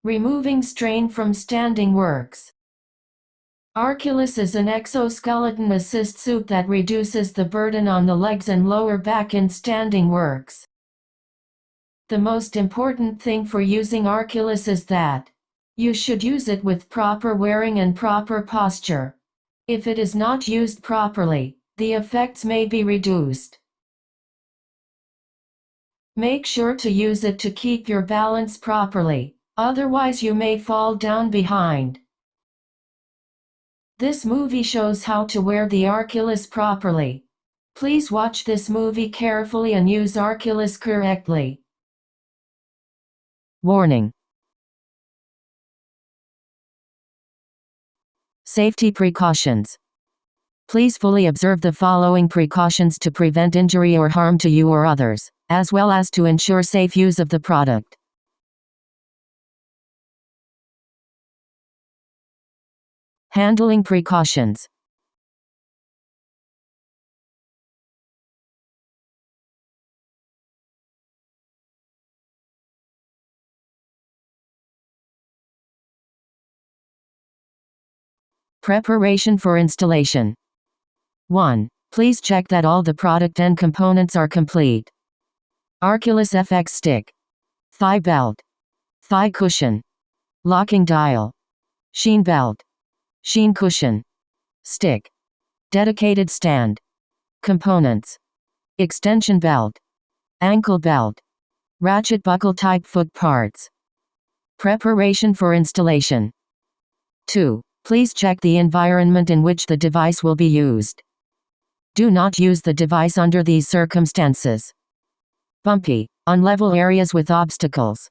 Removing strain from standing works. Archelis is an exoskeleton assist suit that reduces the burden on the legs and lower back in standing works. The most important thing for using archelis is that you should use it with proper wearing and proper posture. If it is not used properly, the effects may be reduced. Make sure to use it to keep your balance properly, otherwise you may fall down behind. This movie shows how to wear the archelis properly. Please watch this movie carefully and use archelis correctly. Warning. Safety precautions. Please fully observe the following precautions to prevent injury or harm to you or others, as well as to ensure safe use of the product. Handling precautions. Preparation for installation. 1. Please check that all the product and components are complete. Archelis FX stick. Thigh belt. Thigh cushion. Locking dial. Sheen belt. Sheen cushion. Stick. Dedicated stand. Components. Extension belt. Ankle belt. Ratchet buckle type foot parts. Preparation for installation. 2. Please check the environment in which the device will be used. Do not use the device under these circumstances. Bumpy, unlevel areas with obstacles.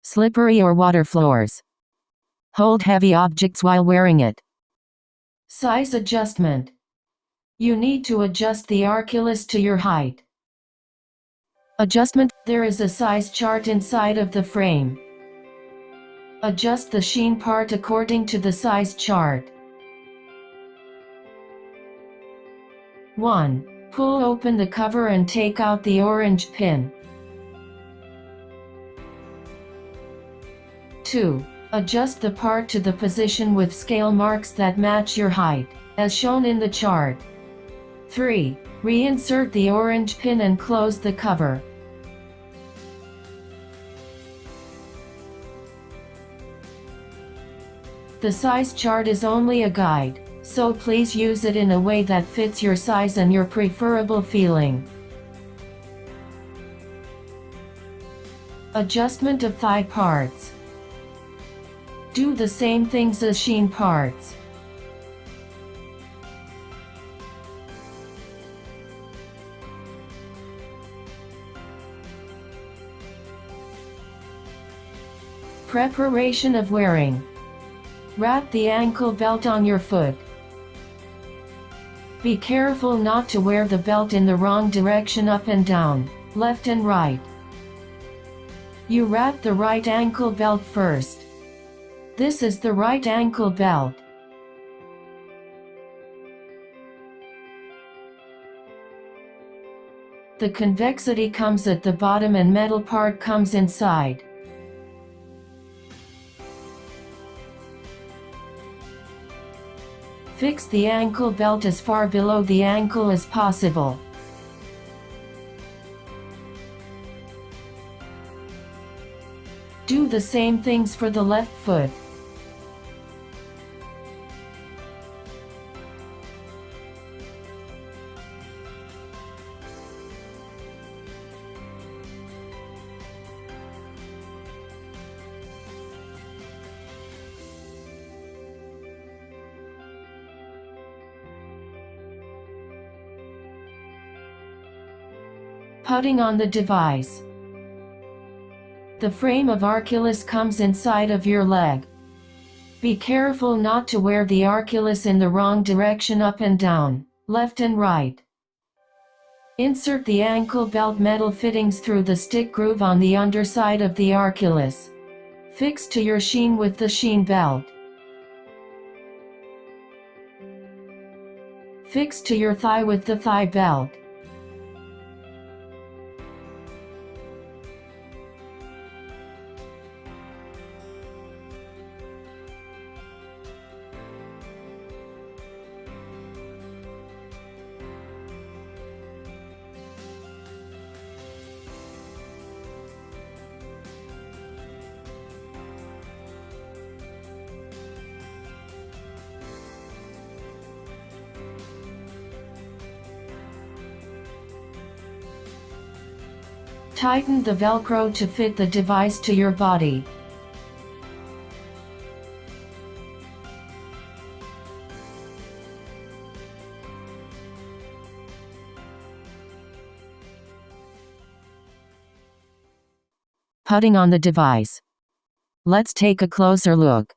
Slippery or water floors. Hold heavy objects while wearing it. Size adjustment. You need to adjust the archelis to your height. Adjustment. There is a size chart inside of the frame. Adjust the sheen part according to the size chart. 1. Pull open the cover and take out the orange pin. 2. Adjust the part to the position with scale marks that match your height, as shown in the chart. 3. Reinsert the orange pin and close the cover. The size chart is only a guide, so please use it in a way that fits your size and your preferable feeling. Adjustment of thigh parts. Do the same things as sheen parts. Preparation of wearing. Wrap the ankle belt on your foot. Be careful not to wear the belt in the wrong direction, up and down, left and right. You wrap the right ankle belt first. This is the right ankle belt. The convexity comes at the bottom and metal part comes inside. Fix the ankle belt as far below the ankle as possible. Do the same things for the left foot. Putting on the device. The frame of archelis comes inside of your leg. Be careful not to wear the archelis in the wrong direction, up and down, left and right. Insert the ankle belt metal fittings through the stick groove on the underside of the archelis. Fix to your sheen with the sheen belt. Fix to your thigh with the thigh belt. Tighten the Velcro to fit the device to your body. Putting on the device. Let's take a closer look.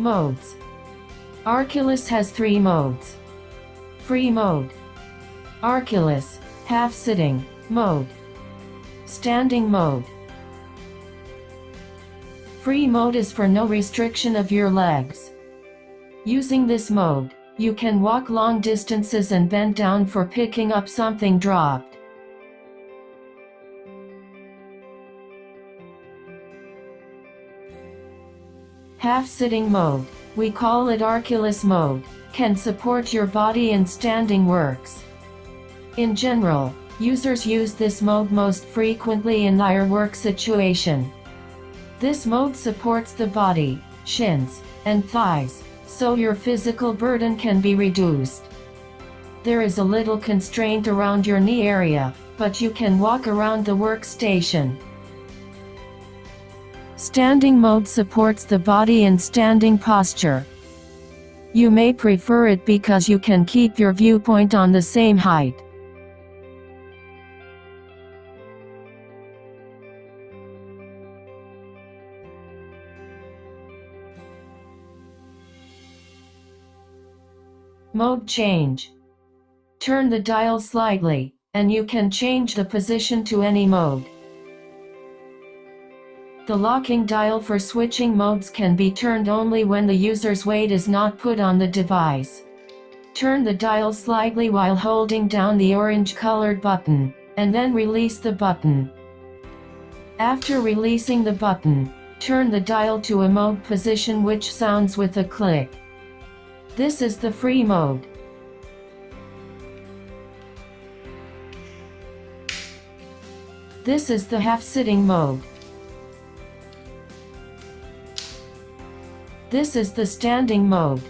Modes. Archelis has 3 modes. Free mode. Archelis, half-sitting mode. Standing mode. Free mode is for no restriction of your legs. Using this mode, you can walk long distances and bend down for picking up something dropped. Half-sitting mode, we call it archelis mode, can support your body in standing works. In general, users use this mode most frequently in their work situation. This mode supports the body, shins, and thighs, so your physical burden can be reduced. There is a little constraint around your knee area, but you can walk around the workstation. Standing mode supports the body in standing posture. You may prefer it because you can keep your viewpoint on the same height. Mode change. Turn the dial slightly, and you can change the position to any mode. The locking dial for switching modes can be turned only when the user's weight is not put on the device. Turn the dial slightly while holding down the orange-colored button, and then release the button. After releasing the button, turn the dial to a mode position which sounds with a click. This is the free mode. This is the half-sitting mode. This is the standing mode.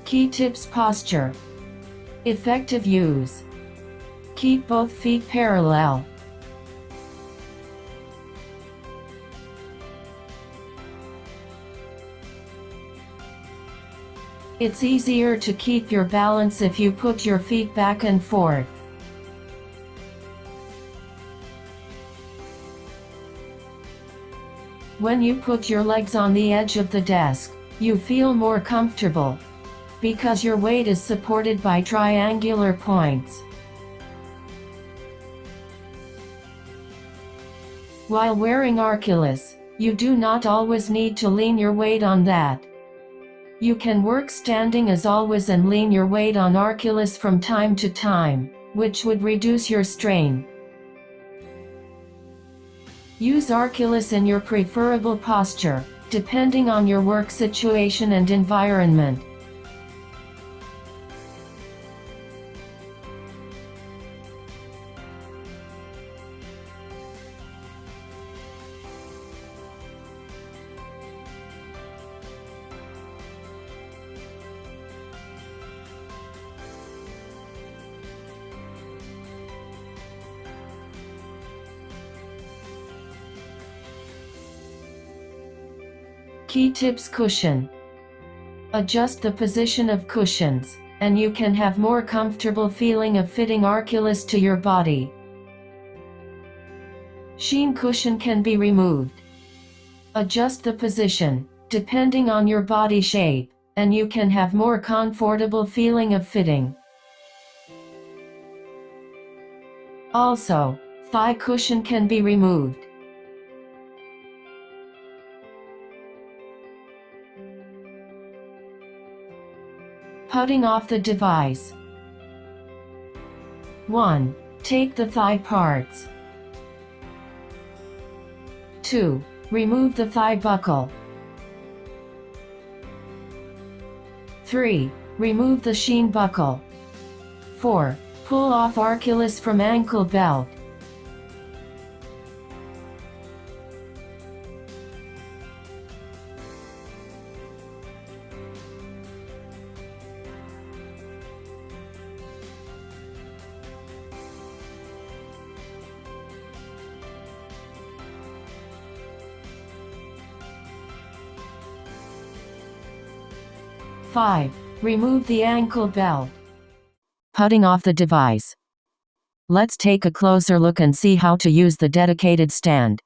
Key tips: posture. Effective use. Keep both feet parallel. It's easier to keep your balance if you put your feet back and forth. When you put your legs on the edge of the desk, you feel more comfortable, because your weight is supported by triangular points. While wearing archelis, you do not always need to lean your weight on that. You can work standing as always and lean your weight on archelis from time to time, which would reduce your strain. Use archelis in your preferable posture, depending on your work situation and environment. Key tips: cushion. Adjust the position of cushions, and you can have more comfortable feeling of fitting archelis to your body. Sheen cushion can be removed. Adjust the position, depending on your body shape, and you can have more comfortable feeling of fitting. Also, thigh cushion can be removed. Putting off the device. 1. Take the thigh parts. 2. Remove the thigh buckle. 3. Remove the sheen buckle. 4. Pull off archelis from ankle belt. 5. Remove the ankle belt. Putting off the device. Let's take a closer look and see how to use the dedicated stand.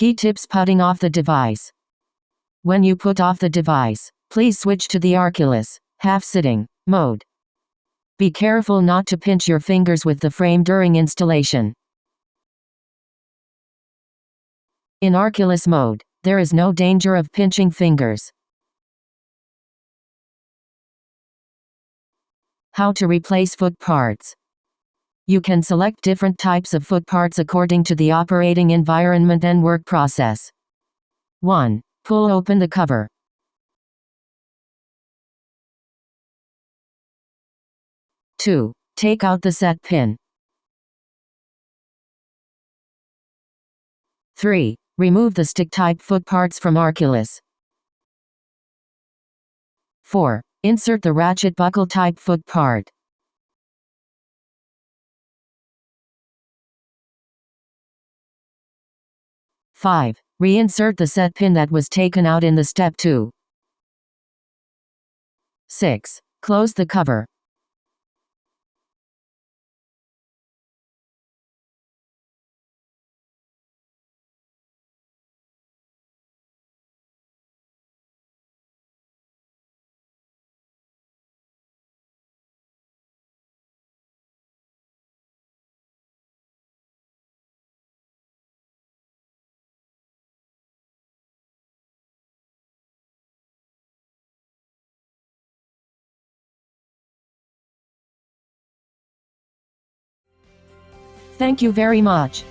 Key tips putting off the device. When you put off the device, please switch to the archelis, half-sitting, mode. Be careful not to pinch your fingers with the frame during installation. In archelis mode, there is no danger of pinching fingers. How to replace foot parts. You can select different types of foot parts according to the operating environment and work process. 1. Pull open the cover. 2. Take out the set pin. 3. Remove the stick-type foot parts from archelis. 4. Insert the ratchet buckle-type foot part. 5. Reinsert the set pin that was taken out in the step 2. 6. Close the cover. Thank you very much.